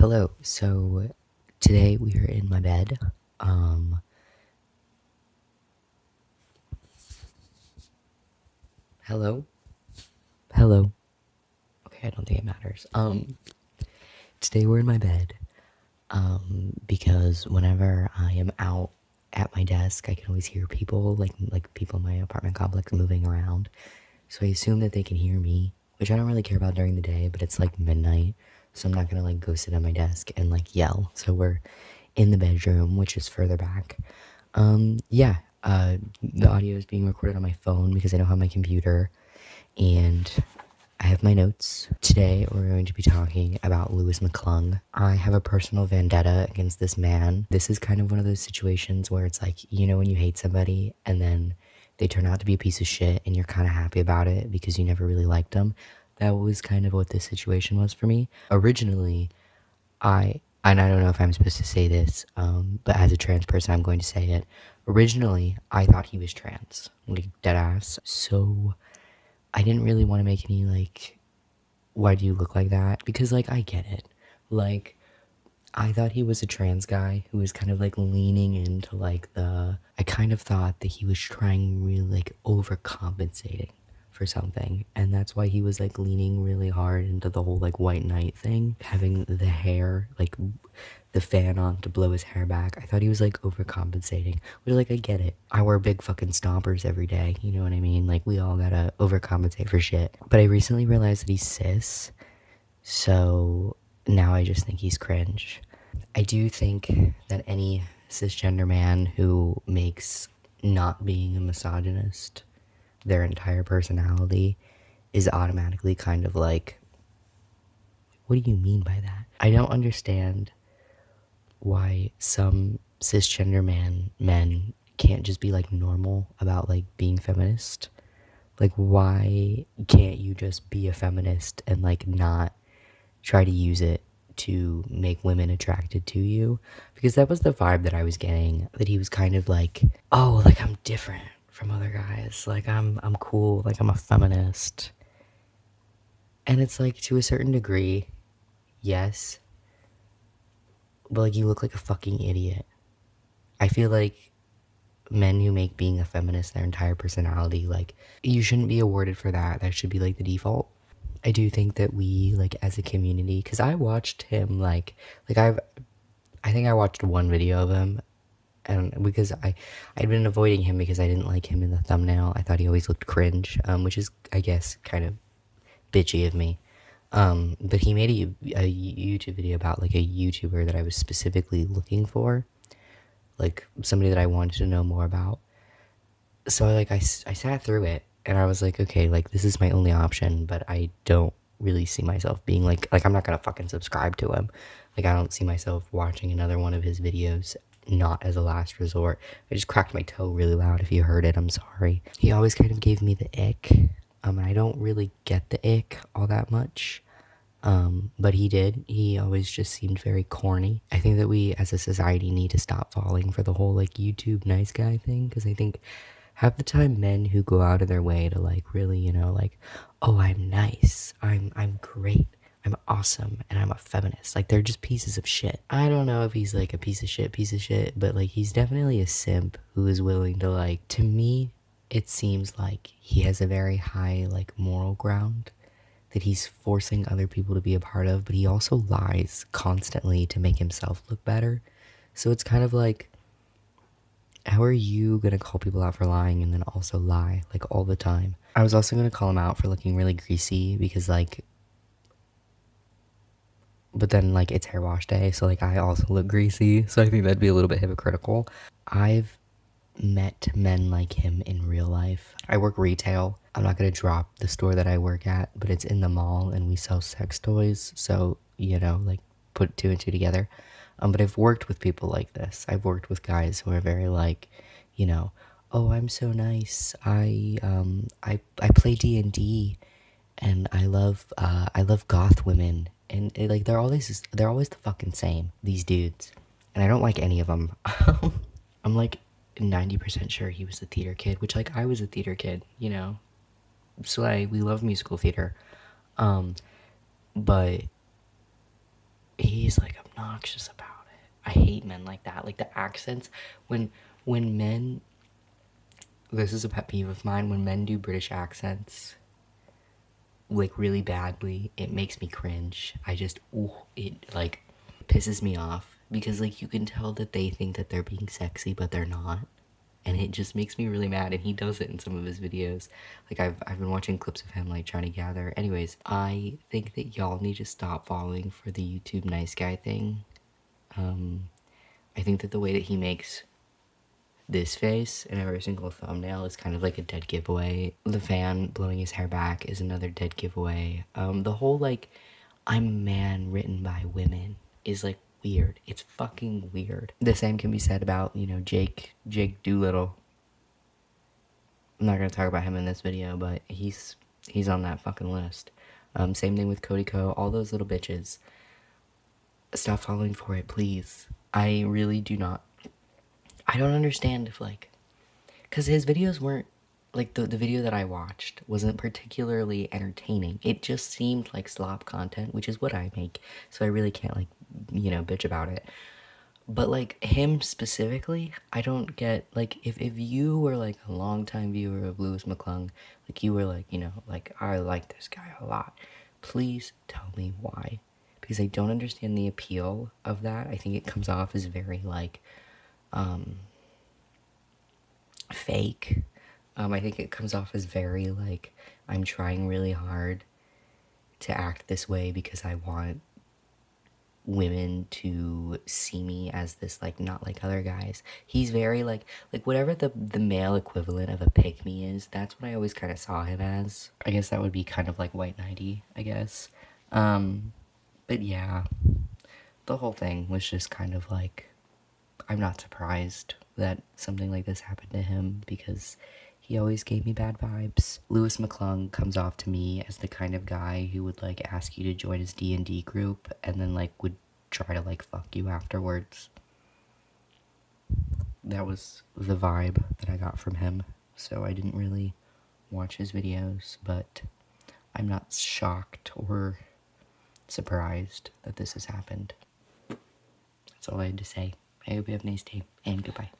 Hello. So today we are in my bed. Hello. Hello. Okay, I don't think it matters. Today we're in my bed. Because whenever I am out at my desk, I can always hear people like people in my apartment complex moving around. So I assume that they can hear me, which I don't really care about during the day, but it's like midnight, so I'm not gonna like go sit at my desk and like yell. So we're in the bedroom, which is further back. Yeah, the audio is being recorded on my phone because I don't have my computer, and I have my notes. Today, we're going to be talking about Louis McClung. I have a personal vendetta against this man. This is kind of one of those situations where it's like, when you hate somebody and then they turn out to be a piece of shit and you're kind of happy about it because you never really liked them. That was kind of what this situation was for me. Originally, and I don't know if I'm supposed to say this, but as a trans person, I'm going to say it. Originally, I thought he was trans, like dead ass. So I didn't really want to make any like, why do you look like that? Because like I get it. Like I thought he was a trans guy who was kind of like leaning into like I kind of thought that he was trying really like overcompensating for something. And that's why he was like leaning really hard into the whole like white knight thing, having the hair, like the fan on to blow his hair back. I thought he was like overcompensating, which like I get it. I wear big fucking stompers every day, you know what I mean? Like we all gotta overcompensate for shit. But I recently realized that he's cis, so now I just think he's cringe. I do think that any cisgender man who makes not being a misogynist their entire personality is automatically kind of like, what do you mean by that? I don't understand why some cisgender men can't just be like normal about like being feminist. Like why can't you just be a feminist and like not try to use it to make women attracted to you? Because that was the vibe that I was getting, that he was kind of like, oh, like I'm different from other guys, like I'm cool, like I'm a feminist. And it's like, to a certain degree, yes, but like you look like a fucking idiot. I feel like men who make being a feminist their entire personality, like you shouldn't be awarded for that. That should be like the default. I do think that we, like, as a community, because I watched him I think I watched one video of him, and because I'd been avoiding him because I didn't like him in the thumbnail. I thought he always looked cringe, which is, I guess, kind of bitchy of me. But he made a YouTube video about like a YouTuber that I was specifically looking for, like somebody that I wanted to know more about. So I sat through it and I was like, okay, like this is my only option, but I don't really see myself being like I'm not gonna fucking subscribe to him. Like I don't see myself watching another one of his videos, not as a last resort. I just cracked my toe really loud. If you heard it, I'm sorry. He always kind of gave me the ick. And I don't really get the ick all that much. But he did. He always just seemed very corny. I think that we as a society need to stop falling for the whole like YouTube nice guy thing, because I think half the time men who go out of their way to like really, like, oh, I'm nice, I'm great, I'm awesome, and I'm a feminist, like they're just pieces of shit. I don't know if he's like a piece of shit, but like he's definitely a simp who is willing to like, to me, it seems like he has a very high like moral ground that he's forcing other people to be a part of, but he also lies constantly to make himself look better. So it's kind of like, how are you gonna call people out for lying and then also lie like all the time? I was also gonna call him out for looking really greasy because like, but then like it's hair wash day, so like I also look greasy, so I think that'd be a little bit hypocritical. I've met men like him in real life. I work retail. I'm not gonna drop the store that I work at, but it's in the mall and we sell sex toys, so like put two and two together. But I've worked with people like this. I've worked with guys who are very like, oh, I'm so nice. I play D&D and I love goth women, and like they're always the fucking same, these dudes, and I don't like any of them. I'm like 90% sure he was a theater kid, which like I was a theater kid, Slay, we love musical theater. But he's like obnoxious about it. I hate men like that. Like the accents, when men, this is a pet peeve of mine, when men do British accents like really badly, it makes me cringe. I just, ooh, it like pisses me off because like you can tell that they think that they're being sexy, but they're not. And it just makes me really mad, and he does it in some of his videos. Like I've been watching clips of him like trying to gather. Anyways, I think that y'all need to stop falling for the YouTube nice guy thing. I think that the way that he makes this face in every single thumbnail is kind of like a dead giveaway. The fan blowing his hair back is another dead giveaway. The whole like I'm a man written by women is like weird. It's fucking weird. The same can be said about, you know, Jake Doolittle. I'm not gonna talk about him in this video, but he's on that fucking list. Same thing with Cody Co. All those little bitches. Stop falling for it, please. I really do not. I don't understand if like, cause his videos weren't like the video that I watched wasn't particularly entertaining. It just seemed like slop content, which is what I make. So I really can't like, you know, bitch about it. But like him specifically, I don't get like if you were like a longtime viewer of Lewis McClung, like you were like, you know, like I like this guy a lot. Please tell me why. Because I don't understand the appeal of that. I think it comes off as very like fake. I think it comes off as very like I'm trying really hard to act this way because I want women to see me as this like not like other guys. He's very like whatever the male equivalent of a pick me is, that's what I always kind of saw him as. I guess that would be kind of like white knighty, I guess. But yeah, the whole thing was just kind of like I'm not surprised that something like this happened to him because he always gave me bad vibes. Lewis McClung comes off to me as the kind of guy who would like ask you to join his D&D group and then like would try to like fuck you afterwards. That was the vibe that I got from him. So I didn't really watch his videos, but I'm not shocked or surprised that this has happened. That's all I had to say. I hope you have a nice day, and goodbye.